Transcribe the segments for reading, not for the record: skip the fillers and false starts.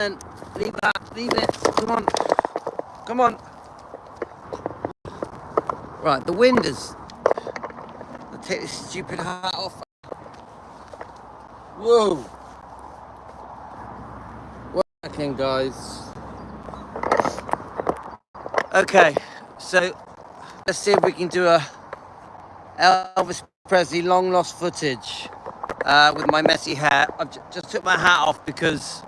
And leave that, leave it. Come on. Come on. Right, the wind is. I'll take this stupid hat off. Whoa. Working, guys. Okay, so let's see if we can do a Elvis Presley long lost footage with my messy hair. I've just took my hat off because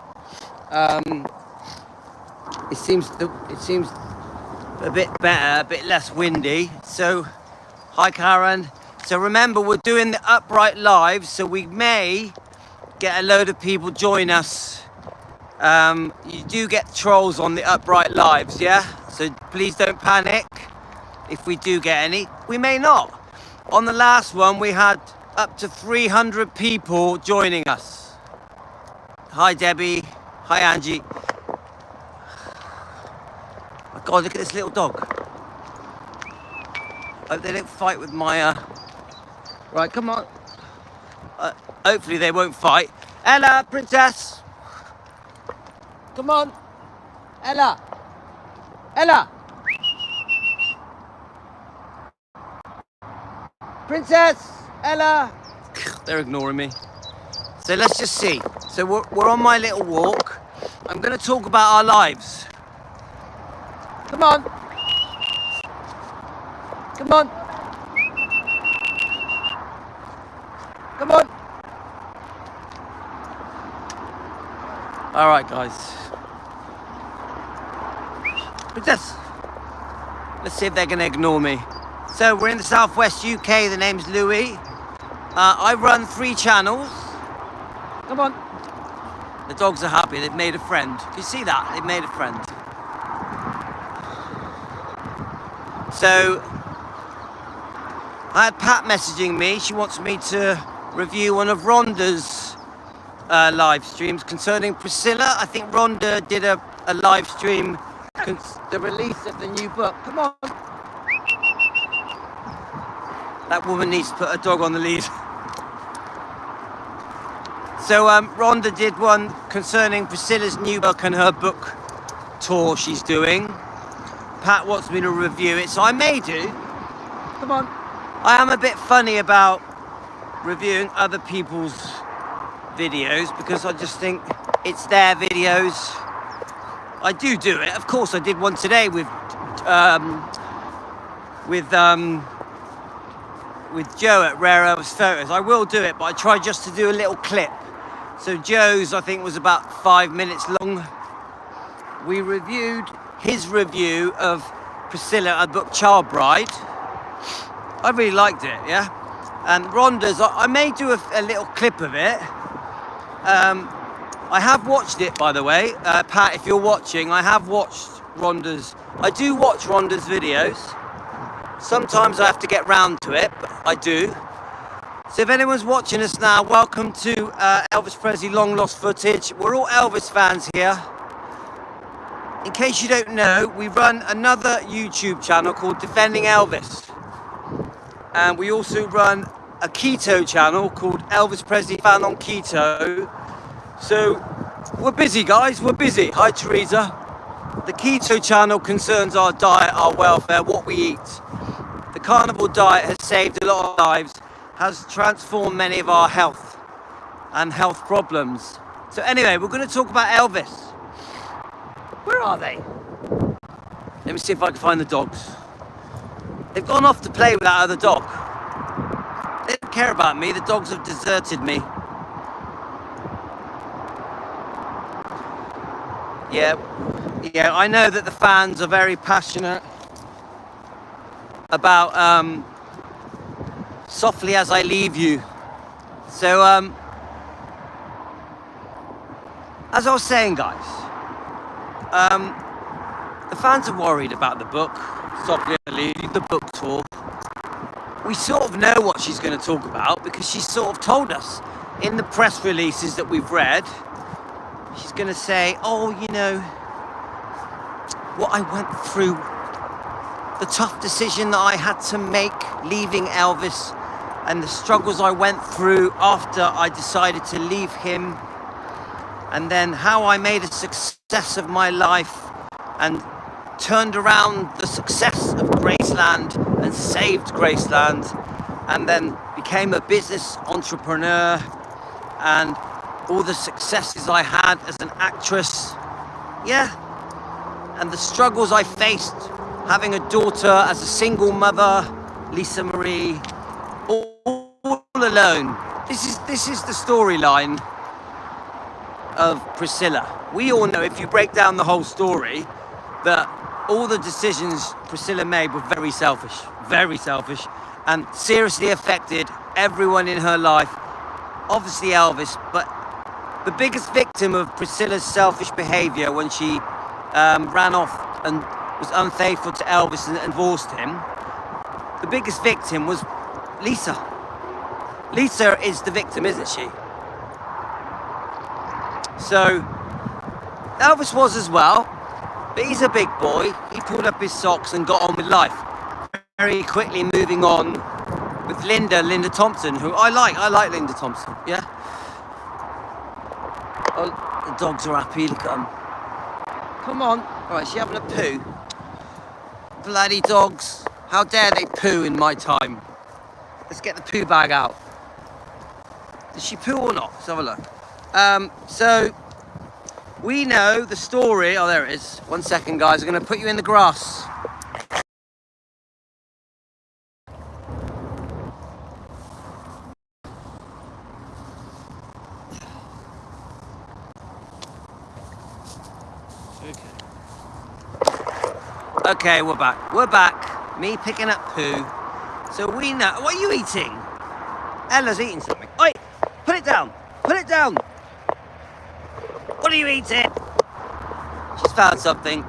it seems a bit better, a bit less windy. So, hi Karen. So remember, we're doing the upright live, so we may get a load of people join us. You do get trolls on the upright lives, yeah? So please don't panic if we do get any. We may not. On the last one, we had up to 300 people joining us. Hi Debbie. Hi Angie. Oh God, look at this little dog. Hope they don't fight with my... Right, come on. Hopefully they won't fight. Ella, princess. Come on. Ella. Ella. Princess. Ella. They're ignoring me. So let's just see. So we're on my little walk. I'm going to talk about our lives. Come on. Come on. Come on. All right, guys. Princess. Let's see if they're going to ignore me. So we're in the southwest UK. The name's Louis. I run 3 channels. Come on. The dogs are happy. They've made a friend. Can you see that? They've made a friend. So I had Pat messaging me. She wants me to review one of Rhonda's live streams concerning Priscilla. I think Rhonda did a live stream, the release of the new book. Come on. That woman needs to put a dog on the lead. So Rhonda did one concerning Priscilla's new book and her book tour she's doing. Pat wants me to review it, so I may do. Come on. I am a bit funny about reviewing other people's videos because I just think it's their videos. I do it. Of course, I did one today with Joe at Rare Elvis Photos. I will do it, but I try just to do a little clip. So Joe's, I think, was about 5 minutes long. We reviewed his review of Priscilla, a book Child Bride. I really liked it, yeah? And Rhonda's, I may do a little clip of it. I have watched it, by the way. Pat, if you're watching, I have watched Rhonda's. I do watch Rhonda's videos. Sometimes I have to get round to it, but I do. So if anyone's watching us now, welcome to Elvis Presley Long Lost Footage. We're all Elvis fans here. In case you don't know, we run another YouTube channel called Defending Elvis. And we also run a keto channel called Elvis Presley Fan on Keto. So we're busy, guys, we're busy. Hi, Teresa. The keto channel concerns our diet, our welfare, what we eat. The carnivore diet has saved a lot of lives, has transformed many of our health and health problems. So anyway, we're going to talk about Elvis. Where are they? Let me see if I can find the dogs. They've gone off to play with that other dog. They don't care about me. The dogs have deserted me. Yeah, I know that the fans are very passionate about Softly As I Leave You. So, as I was saying, guys, the fans are worried about the book, Softly As I Leave You, the book tour. We sort of know what she's going to talk about because she's sort of told us in the press releases that we've read. She's going to say, oh, you know, what I went through, the tough decision that I had to make leaving Elvis and the struggles I went through after I decided to leave him. and then how I made a success of my life and turned around the success of Graceland and saved Graceland, and then became a business entrepreneur, and all the successes I had as an actress, and the struggles I faced having a daughter as a single mother, Lisa Marie, all alone. This is the storyline of Priscilla. We all know, if you break down the whole story, that all the decisions Priscilla made were very selfish, and seriously affected everyone in her life. Obviously Elvis, but the biggest victim of Priscilla's selfish behavior when she ran off and was unfaithful to Elvis and divorced him, the biggest victim was Lisa. Lisa is the victim, isn't she? So Elvis was as well, but he's a big boy. He pulled up his socks and got on with life. Very quickly moving on with Linda Thompson, who I like Linda Thompson, yeah? Oh, the dogs are happy, look at them. Come on. All right, is she having a poo? Bloody dogs. How dare they poo in my time? Let's get the poo bag out. Does she poo or not? Let's have a look. So, we know the story. Oh, there it is. 1 second, guys. I'm going to put you in the grass. Okay, we're back. Me picking up poo. So we know. What are you eating? Ella's eating something. Oi! Put it down! What are you eating? She's found something.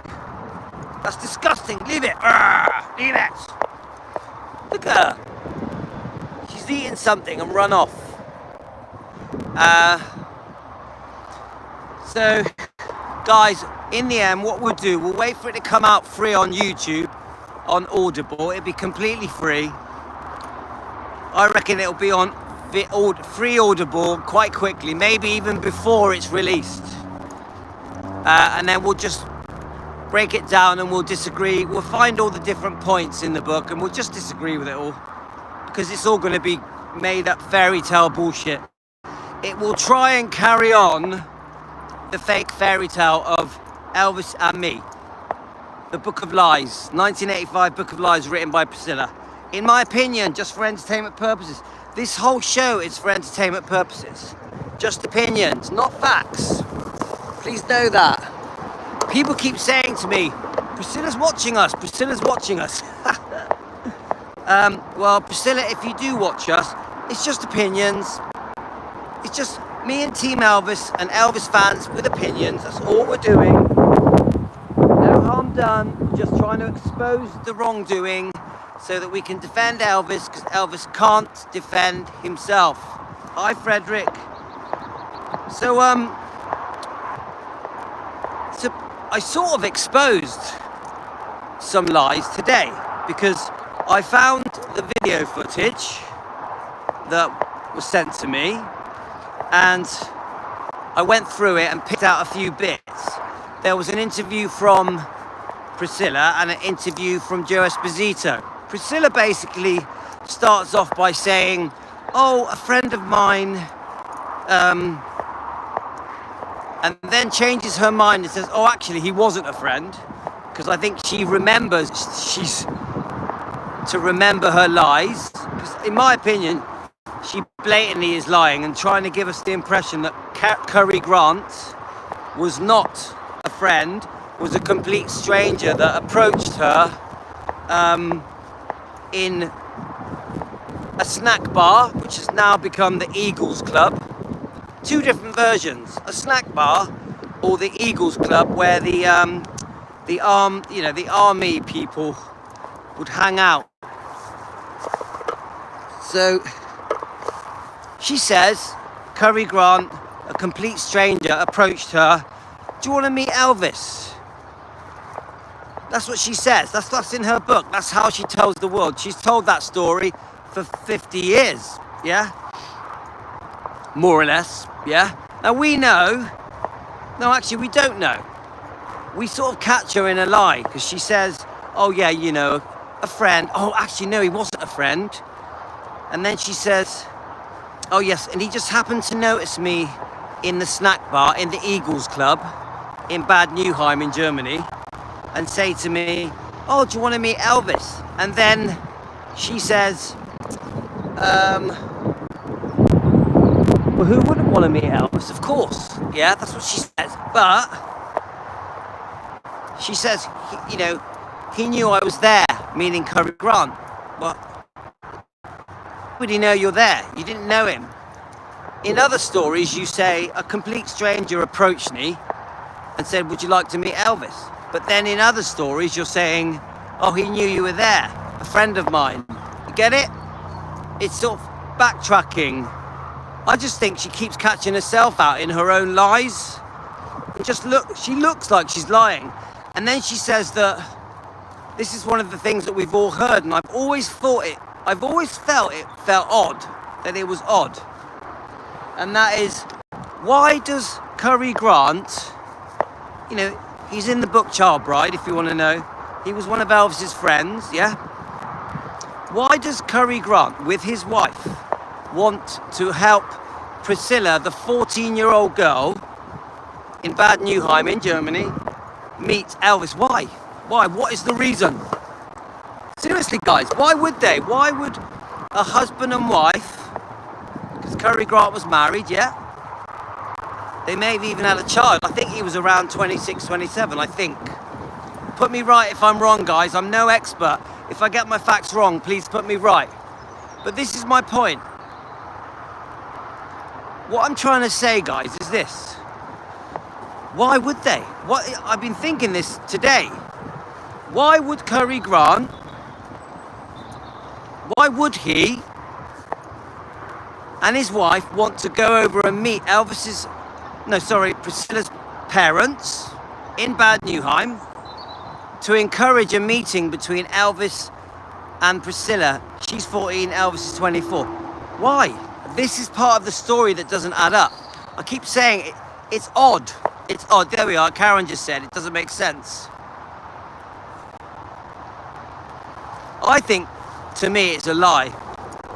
That's disgusting. Leave it. Leave it. Look at her. She's eating something and run off. So, guys, in the end, what we'll do, we'll wait for it to come out free on YouTube, on Audible. It'll be completely free. I reckon it'll be on free Audible quite quickly, maybe even before it's released. And then we'll just break it down and we'll disagree. We'll find all the different points in the book and we'll just disagree with it all, because it's all going to be made up fairy tale bullshit. It will try and carry on the fake fairy tale of Elvis and me. The Book of Lies, 1985 Book of Lies, written by Priscilla. In my opinion, just for entertainment purposes. This whole show is for entertainment purposes. Just opinions, not facts. Please know that. People keep saying to me, Priscilla's watching us. Well, Priscilla, if you do watch us, it's just opinions. It's just me and Team Elvis and Elvis fans with opinions. That's all we're doing. No harm done. We're just trying to expose the wrongdoing so that we can defend Elvis, because Elvis can't defend himself. Hi, Frederick. So I sort of exposed some lies today, because I found the video footage that was sent to me, and I went through it and picked out a few bits. There was an interview from Priscilla and an interview from Joe Esposito. Priscilla basically starts off by saying, oh, a friend of mine, and then changes her mind and says, oh, actually, he wasn't a friend, because I think she remembers, she's to remember her lies, because in my opinion, she blatantly is lying and trying to give us the impression that Cary Grant was not a friend, was a complete stranger that approached her in a snack bar, which has now become the Eagles Club. Two different versions: a snack bar or the Eagles Club, where the army people would hang out. So she says Cary Grant, a complete stranger, approached her. Do you want to meet Elvis? That's what she says. That's in her book. That's how she tells the world. She's told that story for 50 years, yeah? More or less, yeah? Now we know No, actually, we don't know. We sort of catch her in a lie because she says, oh yeah, you know, a friend. Oh, actually, no, he wasn't a friend. And then she says, oh yes, and he just happened to notice me in the snack bar in the Eagles Club in Bad Nauheim in Germany and say to me, oh, do you want to meet Elvis? And then she says, well, who wouldn't want to meet Elvis? Of course. Yeah, that's what she says. But she says, you know, he knew I was there, meaning Cary Grant. Well, how would he know you're there? You didn't know him. In other stories, you say a complete stranger approached me and said, would you like to meet Elvis? But then in other stories, you're saying, oh, he knew you were there, a friend of mine. You get it? It's sort of backtracking. I just think she keeps catching herself out in her own lies. She looks like she's lying. And then she says that this is one of the things that we've all heard, and I've always felt it felt odd, that it was odd. And that is, why does Cary Grant, you know, he's in the book Child Bride, if you want to know. He was one of Elvis's friends, yeah? Why does Cary Grant, with his wife, want to help Priscilla, the 14-year-old girl in Bad Nauheim in Germany, meet Elvis? Why? Why? What is the reason? Seriously, guys, why would they? Why would a husband and wife, because Cary Grant was married, yeah? They may have even had a child. I think he was around 26, 27, I think. Put me right if I'm wrong, guys. I'm no expert. If I get my facts wrong, please put me right. But this is my point. What I'm trying to say, guys, is this. Why would they? I've been thinking this today. Why would Cary Grant, why would he and his wife want to go over and meet Priscilla's parents in Bad Nauheim to encourage a meeting between Elvis and Priscilla? She's 14, Elvis is 24. Why? This is part of the story that doesn't add up. I keep saying it's odd. It's odd. There we are. Karen just said it doesn't make sense. I think, to me, it's a lie.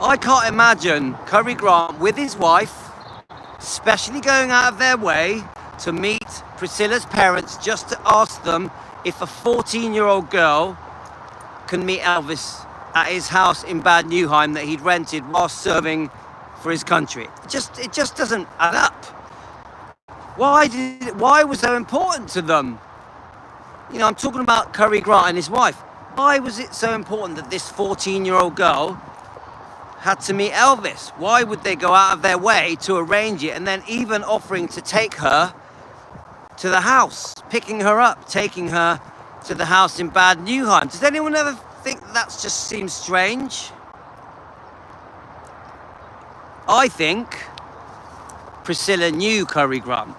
I can't imagine Cary Grant with his wife, especially going out of their way to meet Priscilla's parents just to ask them if a 14-year-old girl can meet Elvis at his house in Bad Nauheim that he'd rented whilst serving for his country. It just doesn't add up. Why was that important to them? You know, I'm talking about Cary Grant and his wife. Why was it so important that this 14-year-old girl had to meet Elvis? Why would they go out of their way to arrange it, and then even offering to take her to the house, picking her up, taking her to the house in Bad Nauheim? Does anyone ever think that just seems strange? I think Priscilla knew Cary Grant.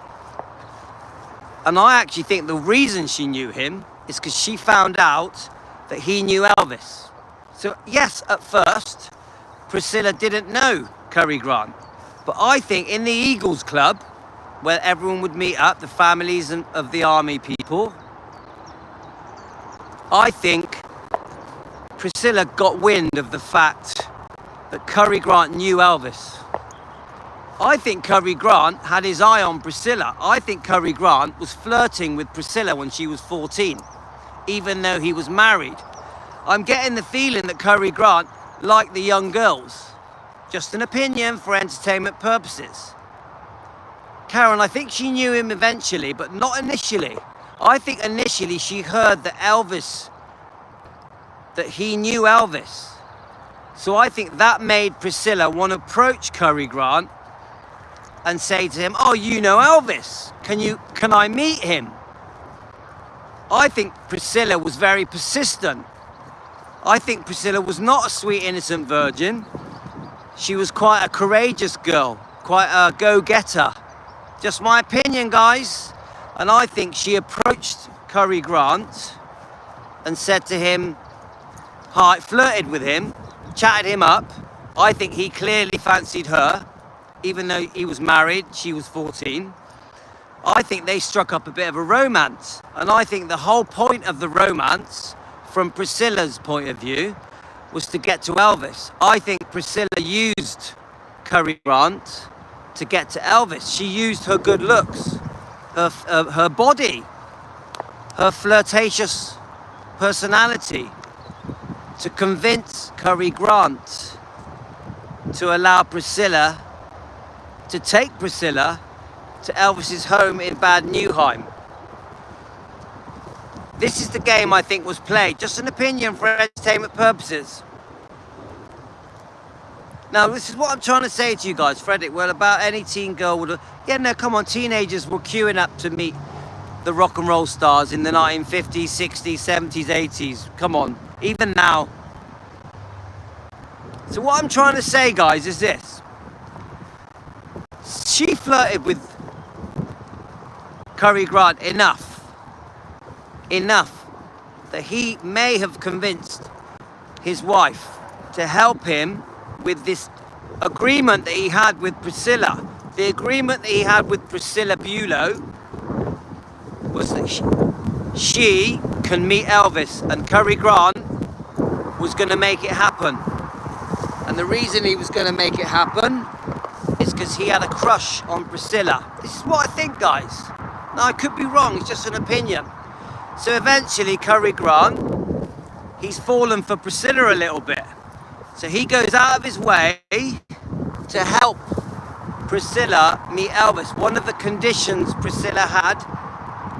And I actually think the reason she knew him is because she found out that he knew Elvis. So yes, at first, Priscilla didn't know Cary Grant. But I think in the Eagles Club, where everyone would meet up, the families of the army people, I think Priscilla got wind of the fact that Cary Grant knew Elvis. I think Cary Grant had his eye on Priscilla. I think Cary Grant was flirting with Priscilla when she was 14, even though he was married. I'm getting the feeling that Cary Grant liked the young girls. Just an opinion for entertainment purposes. Karen, I think she knew him eventually, but not initially. I think initially she heard that he knew Elvis. So I think that made Priscilla want to approach Cary Grant and say to him, oh, you know Elvis, can I meet him? I think Priscilla was very persistent. I think Priscilla was not a sweet, innocent virgin. She was quite a courageous girl, quite a go-getter. Just my opinion, guys. And I think she approached Cary Grant and said to him, hi, flirted with him, chatted him up. I think he clearly fancied her, even though he was married, she was 14. I think they struck up a bit of a romance. And I think the whole point of the romance, from Priscilla's point of view, was to get to Elvis. I think Priscilla used Cary Grant to get to Elvis. She used her good looks, her body, her flirtatious personality to convince Cary Grant to allow Priscilla, to take Priscilla to Elvis's home in Bad Neuheim. This is the game I think was played. Just an opinion for entertainment purposes. Now, this is what I'm trying to say to you guys, Frederick. Well, about any teen girl would have... Yeah, no, come on. Teenagers were queuing up to meet the rock and roll stars in the 1950s, 60s, 70s, 80s. Come on. Even now. So what I'm trying to say, guys, is this. She flirted with Cary Grant enough that he may have convinced his wife to help him with this agreement that he had with Priscilla. The agreement that he had with Priscilla Bulow was that she can meet Elvis, and Cary Grant was going to make it happen. And the reason he was going to make it happen is because he had a crush on Priscilla. This is what I think, guys. Now, I could be wrong, it's just an opinion. So eventually, Cary Grant, he's fallen for Priscilla a little bit. So he goes out of his way to help Priscilla meet Elvis. One of the conditions Priscilla had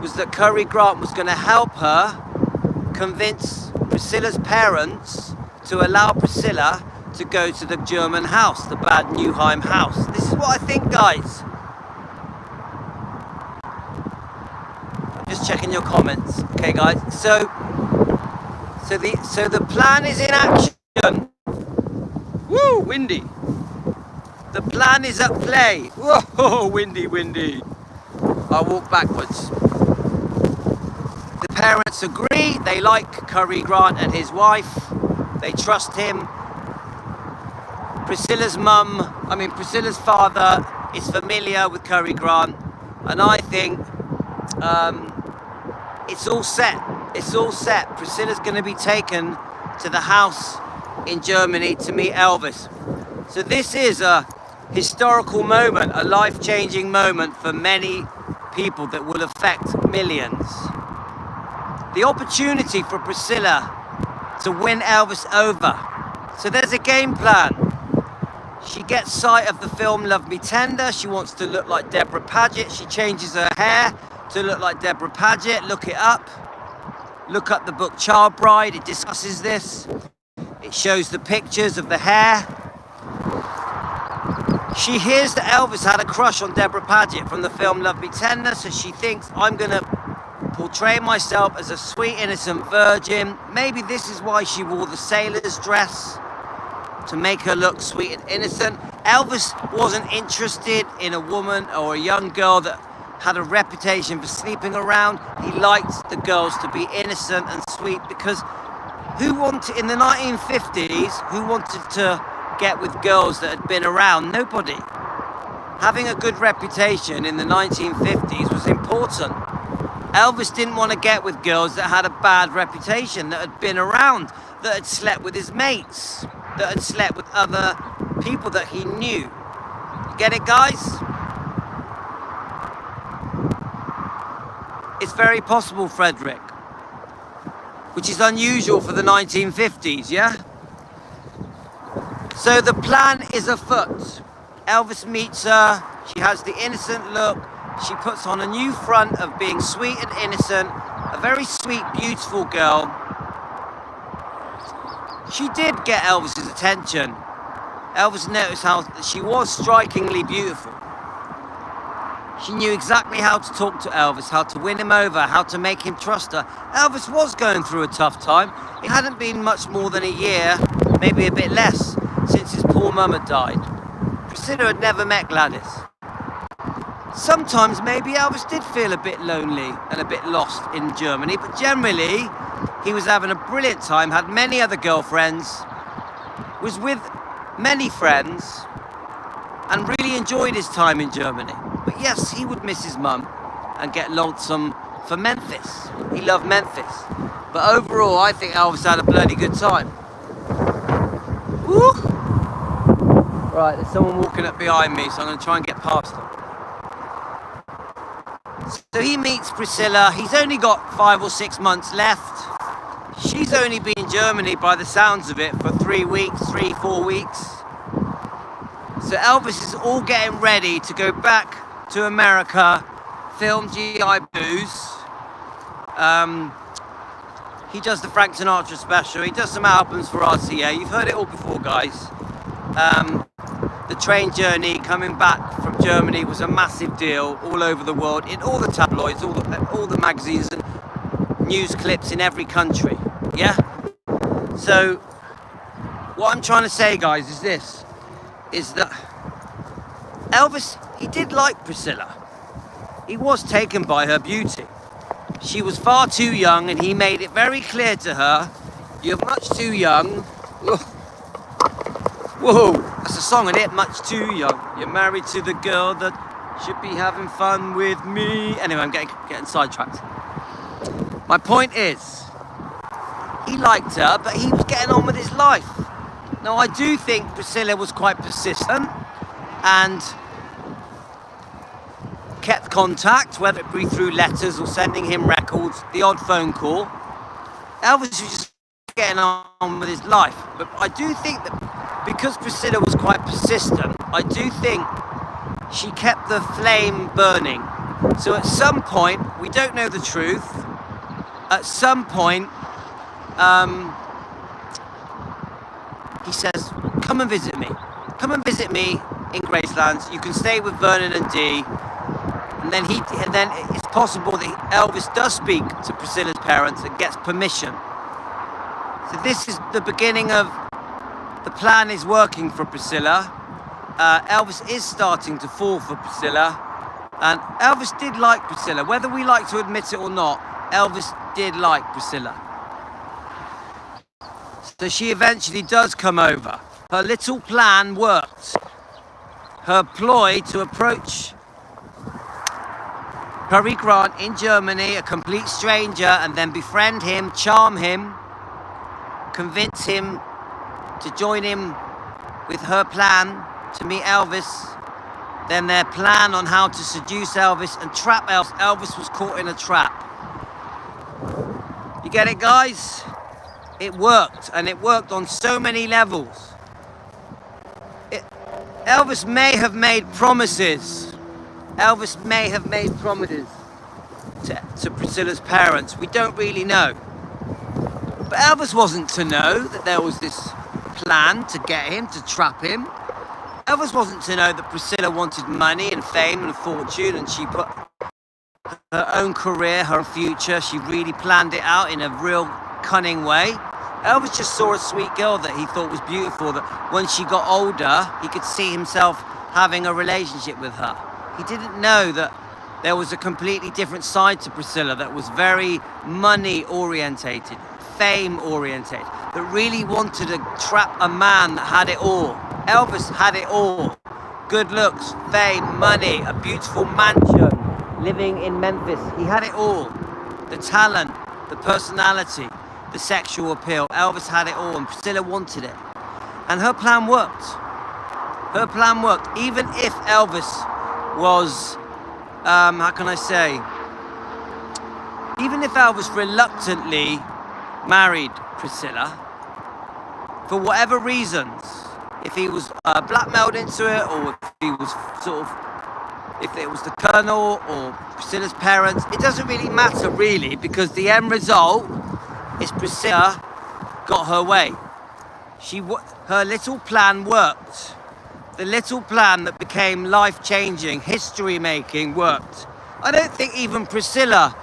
was that Cary Grant was going to help her convince Priscilla's parents to allow Priscilla to go to the German house, the Bad Neuheim house. This is what I think, guys. Just checking your comments. Okay, guys. So the plan is in action. Woo, windy. The plan is at play. Whoa, windy, windy. I'll walk backwards. The parents agree. They like Cary Grant and his wife. They trust him. Priscilla's father is familiar with Cary Grant. And I think it's all set. It's all set. Priscilla's going to be taken to the house in Germany to meet Elvis. So this is a historical moment, a life-changing moment for many people that will affect millions. The opportunity for Priscilla to win Elvis over. So there's a game plan. She gets sight of the film Love Me Tender. She wants to look like Deborah Paget. She changes her hair to look like Deborah Paget. Look it up. Look up the book Child Bride. It discusses this. It shows the pictures of the hair. She hears that Elvis had a crush on Deborah Paget from the film Love Me Tender, so she thinks, I'm going to portray myself as a sweet, innocent virgin. Maybe this is why she wore the sailor's dress, to make her look sweet and innocent. Elvis wasn't interested in a woman or a young girl that had a reputation for sleeping around. He liked the girls to be innocent and sweet, because in the 1950s, who wanted to get with girls that had been around? Nobody. Having a good reputation in the 1950s was important. Elvis didn't want to get with girls that had a bad reputation, that had been around, that had slept with his mates, that had slept with other people that he knew. You get it, guys? It's very possible, Frederick. Which is unusual for the 1950s, yeah? So the plan is afoot. Elvis meets her. She has the innocent look. She puts on a new front of being sweet and innocent. A very sweet, beautiful girl. She did get Elvis's attention. Elvis noticed how she was strikingly beautiful. She knew exactly how to talk to Elvis, how to win him over, how to make him trust her. Elvis was going through a tough time. It hadn't been much more than a year, maybe a bit less, since his poor mum had died. Priscilla had never met Gladys. Sometimes maybe Elvis did feel a bit lonely and a bit lost in Germany, but generally he was having a brilliant time, had many other girlfriends, was with many friends, and really enjoyed his time in Germany. But yes, he would miss his mum. and get lonesome for Memphis. He loved Memphis. But overall, I think Elvis had a bloody good time. Woo! Right, there's someone walking up behind me, so I'm going to try and get past them. So he meets Priscilla. He's only got 5 or 6 months left. She's only been in Germany, by the sounds of it, for 3 weeks, 3-4 weeks. So Elvis is all getting ready to go back to America, film G.I. Blues. He does the Frank Sinatra special. He does some albums for RCA. You've heard it all before, guys. The train journey coming back from Germany was a massive deal all over the world, in all the tabloids, all the magazines and news clips in every country. Yeah? So what I'm trying to say, guys, is this, is that Elvis, he did like Priscilla. He was taken by her beauty. She was far too young, and he made it very clear to her, you're much too young. Whoa, that's a song, isn't it? Much too young. You're married to the girl that should be having fun with me. Anyway, I'm getting sidetracked. My point is, he liked her, but he was getting on with his life. Now, I do think Priscilla was quite persistent and kept contact, whether it be through letters or sending him records, the odd phone call. Elvis was just getting on with his life. But I do think that because Priscilla was quite persistent, I do think she kept the flame burning. So at some point, we don't know the truth, at some point, he says, come and visit me. Come and visit me in Graceland. You can stay with Vernon and Dee. And then it's possible that Elvis does speak to Priscilla's parents and gets permission. So this is the beginning of the plan is working for Priscilla. Elvis is starting to fall for Priscilla. And Elvis did like Priscilla. Whether we like to admit it or not, Elvis did like Priscilla. So she eventually does come over. Her little plan worked. Her ploy to approach Cary Grant in Germany, a complete stranger, and then befriend him, charm him, convince him to join him with her plan to meet Elvis, then their plan on how to seduce Elvis and trap Elvis. Elvis was caught in a trap. You get it, guys? It worked, and it worked on so many levels. Elvis may have made promises. Elvis may have made promises to Priscilla's parents. We don't really know. But Elvis wasn't to know that there was this plan to get him, to trap him. Elvis wasn't to know that Priscilla wanted money and fame and fortune, and she put her own career, her future, she really planned it out in a real cunning way. Elvis just saw a sweet girl that he thought was beautiful, that when she got older, he could see himself having a relationship with her. He didn't know that there was a completely different side to Priscilla that was very money-orientated, fame-orientated, that really wanted to trap a man that had it all. Elvis had it all. Good looks, fame, money, a beautiful mansion, living in Memphis. He had it all. The talent, the personality, the sexual appeal. Elvis had it all, and Priscilla wanted it. And her plan worked. Her plan worked. Even if Elvis was, how can I say? Even if Elvis reluctantly married Priscilla, for whatever reasons, if he was blackmailed into it, or if he was if it was the Colonel or Priscilla's parents, it doesn't really matter really, because the end result is Priscilla got her way. Her little plan worked. The little plan that became life-changing, history-making worked. I don't think even Priscilla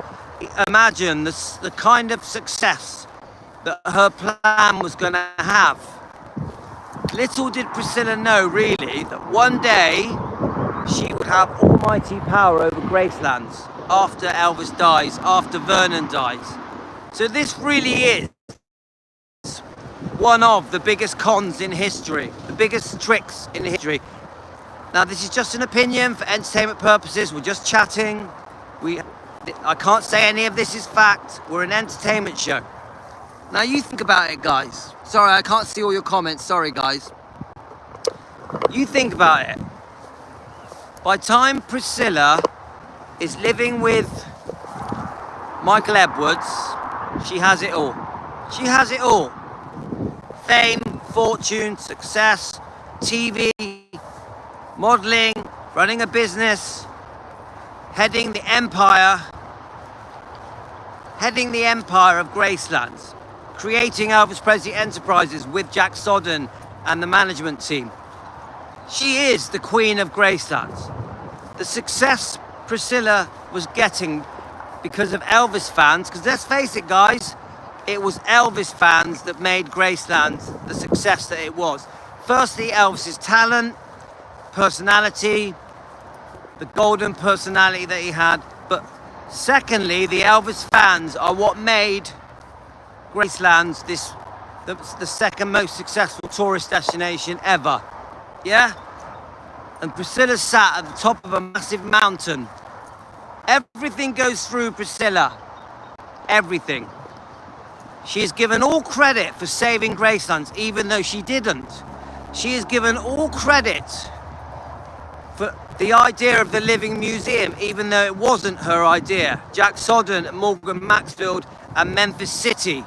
imagined the kind of success that her plan was going to have. Little did Priscilla know, really, that one day she would have almighty power over Graceland after Elvis dies, after Vernon dies. So this really is one of the biggest cons in history, the biggest tricks in history. Now, this is just an opinion for entertainment purposes. We're just chatting. I can't say any of this is fact. We're an entertainment show. Now you think about it, guys. Sorry, I can't see all your comments. Sorry, guys. You think about it. By the time Priscilla is living with Michael Edwards, she has it all. She has it all. Fame, fortune, success, TV, modeling, running a business, heading the empire of Graceland, creating Elvis Presley Enterprises with Jack Sodden and the management team. She is the queen of Graceland. The success Priscilla was getting because of Elvis fans, because let's face it, guys, it was Elvis fans that made Graceland the success that it was. Firstly, Elvis's talent, personality, the golden personality that he had, but secondly, the Elvis fans are what made Graceland the second most successful tourist destination ever. Yeah? And Priscilla sat at the top of a massive mountain. Everything goes through Priscilla. Everything. She is given all credit for saving Graceland, even though she didn't. She is given all credit for the idea of the Living Museum, even though it wasn't her idea. Jack Sodden, Morgan Maxfield, and Memphis City,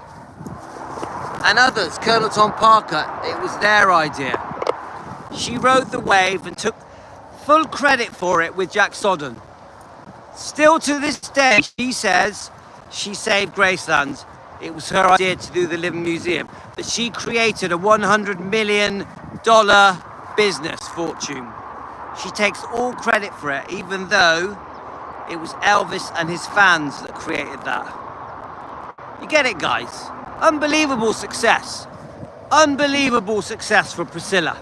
and others, Colonel Tom Parker, it was their idea. She rode the wave and took full credit for it with Jack Sodden. Still to this day, she says she saved Graceland. It was her idea to do the Living Museum, that she created a $100 million business fortune. She takes all credit for it, even though it was Elvis and his fans that created that. You get it, guys? Unbelievable success. Unbelievable success for Priscilla.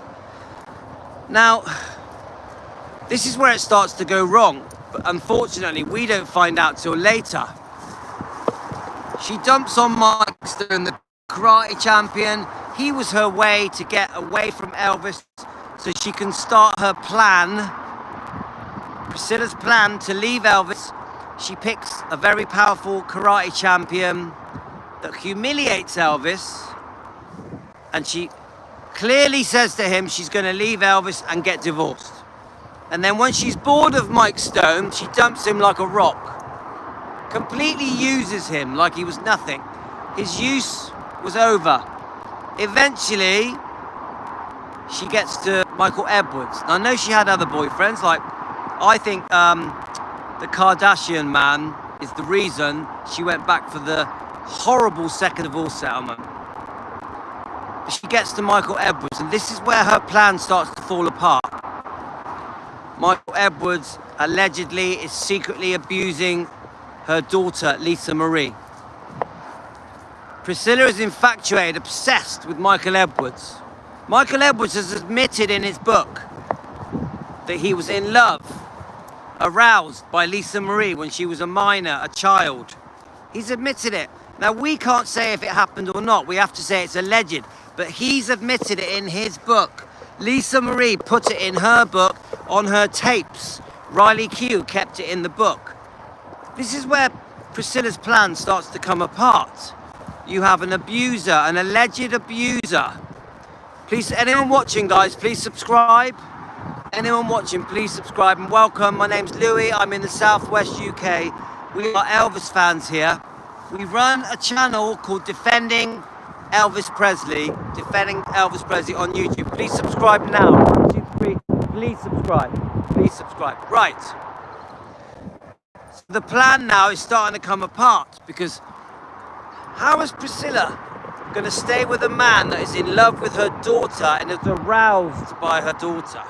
Now, this is where it starts to go wrong, but unfortunately, we don't find out till later. She dumps on Mike Stone, the karate champion. He was her way to get away from Elvis so she can start her plan, Priscilla's plan to leave Elvis. She picks a very powerful karate champion that humiliates Elvis, and she clearly says to him she's going to leave Elvis and get divorced. And then when she's bored of Mike Stone, she dumps him like a rock. Completely uses him like he was nothing. His use was over. Eventually, she gets to Michael Edwards. Now, I know she had other boyfriends, like, I think the Kardashian man is the reason she went back for the horrible second divorce settlement. But she gets to Michael Edwards, and this is where her plan starts to fall apart. Michael Edwards allegedly is secretly abusing her daughter, Lisa Marie. Priscilla is infatuated, obsessed with Michael Edwards. Michael Edwards has admitted in his book that he was in love, aroused by Lisa Marie when she was a minor, a child. He's admitted it. Now, we can't say if it happened or not. We have to say it's alleged. But he's admitted it in his book. Lisa Marie put it in her book on her tapes. Riley Q kept it in the book. This is where Priscilla's plan starts to come apart. You have an abuser, an alleged abuser. Please, anyone watching, guys, please subscribe. Anyone watching, please subscribe and welcome. My name's Louis. I'm in the southwest UK. We are Elvis fans here. We run a channel called Defending Elvis Presley on YouTube. Please subscribe now. 1, 2, 3. Please subscribe. Please subscribe. Right. So the plan now is starting to come apart, because how is Priscilla going to stay with a man that is in love with her daughter and is aroused by her daughter?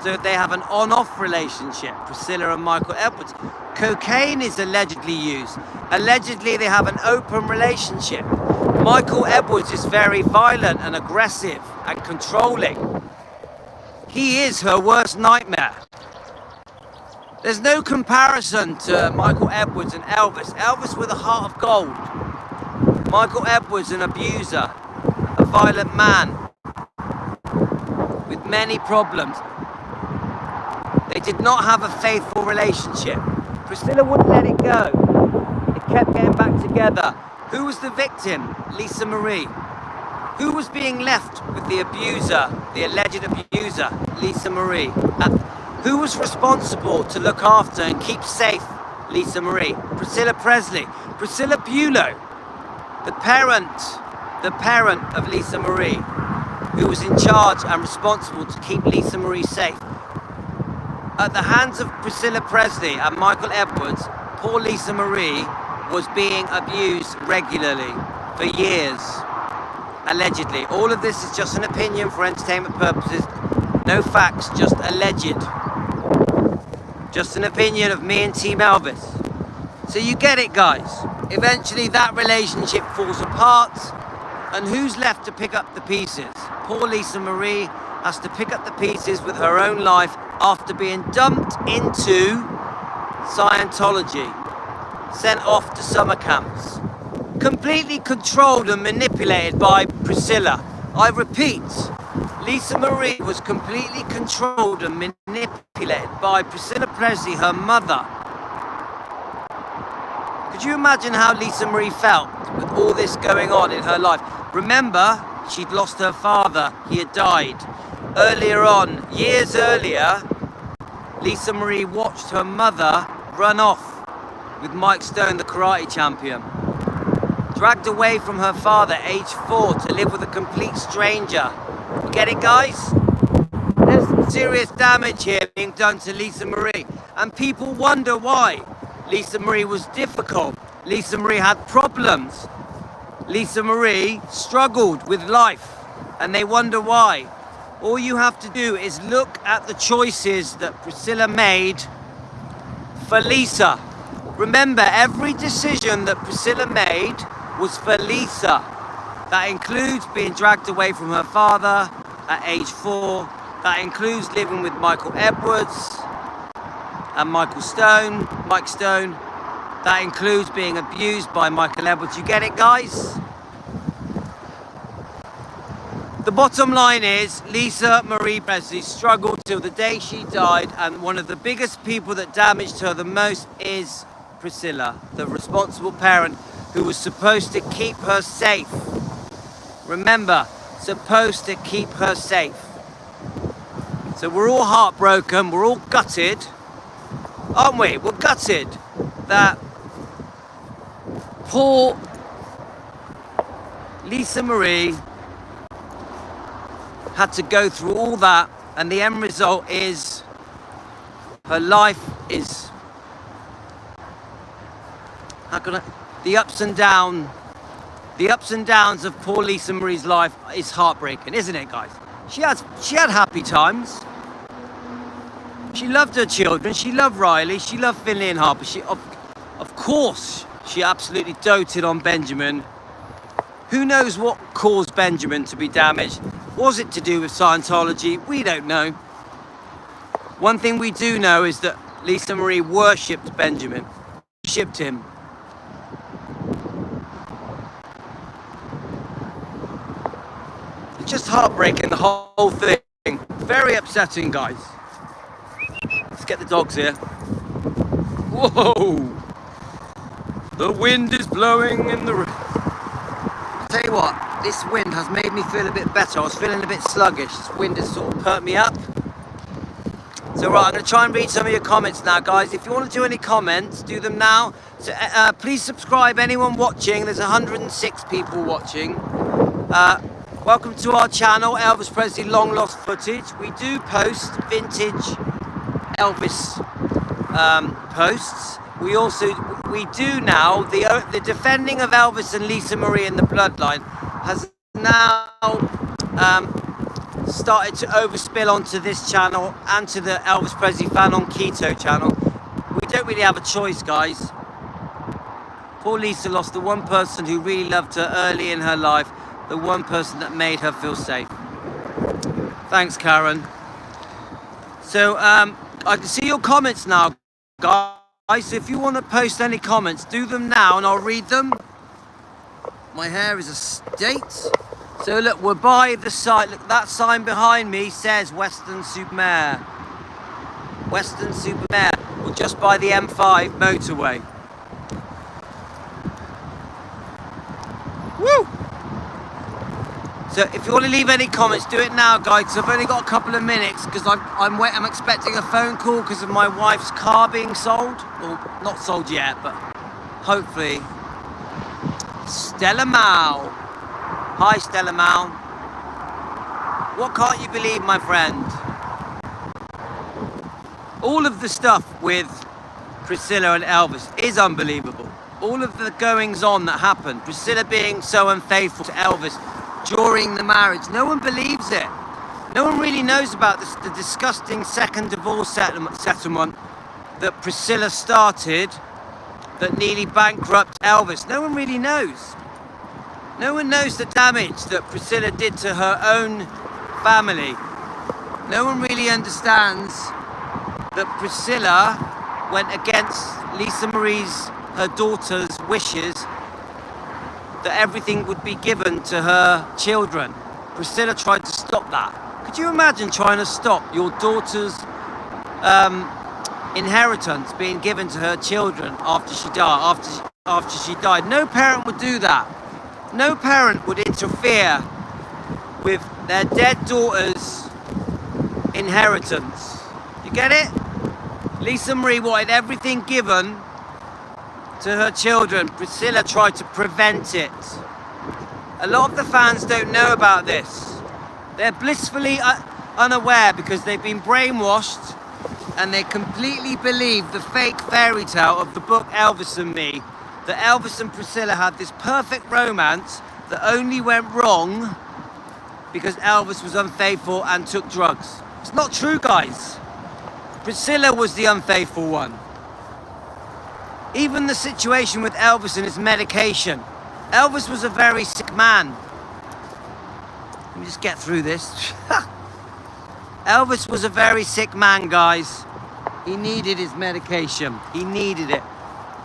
So they have an on-off relationship, Priscilla and Michael Edwards. Cocaine is allegedly used. Allegedly, they have an open relationship. Michael Edwards is very violent and aggressive and controlling. He is her worst nightmare. There's no comparison to Michael Edwards and Elvis. Elvis with a heart of gold. Michael Edwards, an abuser, a violent man with many problems. They did not have a faithful relationship. Priscilla wouldn't let it go. It kept getting back together. Who was the victim? Lisa Marie. Who was being left with the abuser, the alleged abuser, Lisa Marie? Who was responsible to look after and keep safe Lisa Marie? Priscilla Presley. Priscilla Bulow, the parent of Lisa Marie, who was in charge and responsible to keep Lisa Marie safe. At the hands of Priscilla Presley and Michael Edwards, poor Lisa Marie was being abused regularly for years, allegedly. All of this is just an opinion for entertainment purposes. No facts, just alleged. Just an opinion of me and Team Elvis. So you get it, guys. Eventually that relationship falls apart, and who's left to pick up the pieces? Poor Lisa Marie has to pick up the pieces with her own life after being dumped into Scientology, sent off to summer camps, completely controlled and manipulated by Priscilla. I repeat, Lisa Marie was completely controlled and manipulated by Priscilla Presley, her mother. Could you imagine how Lisa Marie felt with all this going on in her life? Remember, she'd lost her father. He had died. Earlier on, years earlier, Lisa Marie watched her mother run off with Mike Stone, the karate champion. Dragged away from her father, age 4, to live with a complete stranger. You get it, guys? There's some serious damage here being done to Lisa Marie. And people wonder why. Lisa Marie was difficult. Lisa Marie had problems. Lisa Marie struggled with life. And they wonder why. All you have to do is look at the choices that Priscilla made for Lisa. Remember, every decision that Priscilla made was for Lisa. That includes being dragged away from her father at age 4. That includes living with Michael Edwards and Mike Stone. That includes being abused by Michael Edwards. You get it, guys? The bottom line is, Lisa Marie Presley struggled till the day she died, and one of the biggest people that damaged her the most is Priscilla, the responsible parent who was supposed to keep her safe. Remember, supposed to keep her safe. So we're all heartbroken, we're all gutted, aren't we? We're gutted that poor Lisa Marie had to go through all that, and the end result is her life is, the ups and downs of poor Lisa Marie's life is heartbreaking, isn't it, guys? She had happy times. She loved her children. She loved Riley. She loved Finley and Harper. Of course, she absolutely doted on Benjamin. Who knows what caused Benjamin to be damaged? Was it to do with Scientology? We don't know. One thing we do know is that Lisa Marie worshipped Benjamin, worshipped him. It's just heartbreaking, the whole thing. Very upsetting, guys. Let's get the dogs here. Whoa! The wind is blowing in the room. I'll tell you what, this wind has made me feel a bit better. I was feeling a bit sluggish. This wind has sort of perked me up. So right, I'm going to try and read some of your comments now, guys. If you want to do any comments, do them now. So, please subscribe, anyone watching. There's 106 people watching. Welcome to our channel, Elvis Presley Long Lost Footage. We do post vintage Elvis posts. We do now, the defending of Elvis and Lisa Marie in the bloodline has now started to overspill onto this channel and to the Elvis Presley Fan on Keto channel. We don't really have a choice, guys. Poor Lisa lost the one person who really loved her early in her life, the one person that made her feel safe. Thanks, Karen. So I can see your comments now, guys. So if you want to post any comments, do them now and I'll read them. My hair is a state. So look, we're by the site. Look, that sign behind me says Western Supermare. Western Supermare. or just by the M5 motorway. Woo! So if you want to leave any comments, do it now, guys. I've only got a couple of minutes because I'm expecting a phone call because of my wife's car being sold. Well, not sold yet, but hopefully. Stella Mal. Hi, Stella Mal. What can't you believe, my friend? All of the stuff with Priscilla and Elvis is unbelievable. All of the goings on that happened, Priscilla being so unfaithful to Elvis during the marriage, no one believes it. No one really knows about this, the disgusting second divorce settlement that Priscilla started that nearly bankrupted Elvis. No one really knows. No one knows the damage that Priscilla did to her own family. No one really understands that Priscilla went against Lisa Marie's, her daughter's wishes, that everything would be given to her children. Priscilla tried to stop that. Could you imagine trying to stop your daughter's inheritance being given to her children after she died? No parent would do that. No parent would interfere with their dead daughter's inheritance. You get it? Lisa Marie wanted everything given to her children. Priscilla tried to prevent it. A lot of the fans don't know about this. They're blissfully unaware because they've been brainwashed and they completely believe the fake fairy tale of the book Elvis and Me, that Elvis and Priscilla had this perfect romance that only went wrong because Elvis was unfaithful and took drugs. It's not true, guys. Priscilla was the unfaithful one. Even the situation with Elvis and his medication. Elvis was a very sick man. Let me just get through this. Elvis was a very sick man, guys. He needed his medication. He needed it.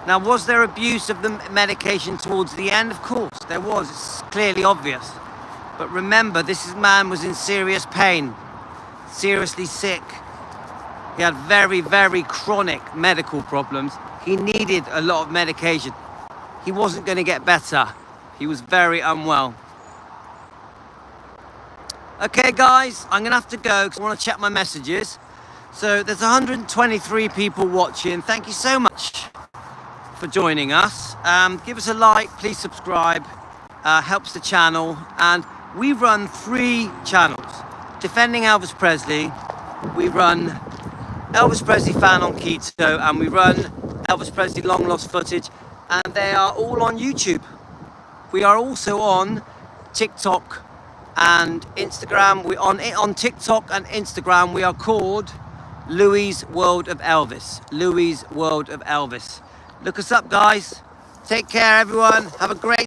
Now, was there abuse of the medication towards the end? Of course, there was. It's clearly obvious. But remember, this man was in serious pain. Seriously sick. He had very, very chronic medical problems. He needed a lot of medication. He wasn't going to get better. He was very unwell. Okay, guys, I'm going to have to go because I want to check my messages. So there's 123 people watching. Thank you so much for joining us. Give us a like, please subscribe. Helps the channel. And we run 3 channels. Defending Elvis Presley. We run Elvis Presley Fan on Keto, and we run Elvis Presley Long Lost Footage, and they are all on YouTube. We are also on TikTok and Instagram. We're on TikTok and Instagram. We are called Louis' World of Elvis. Louis' World of Elvis. Look us up, guys. Take care, everyone. Have a great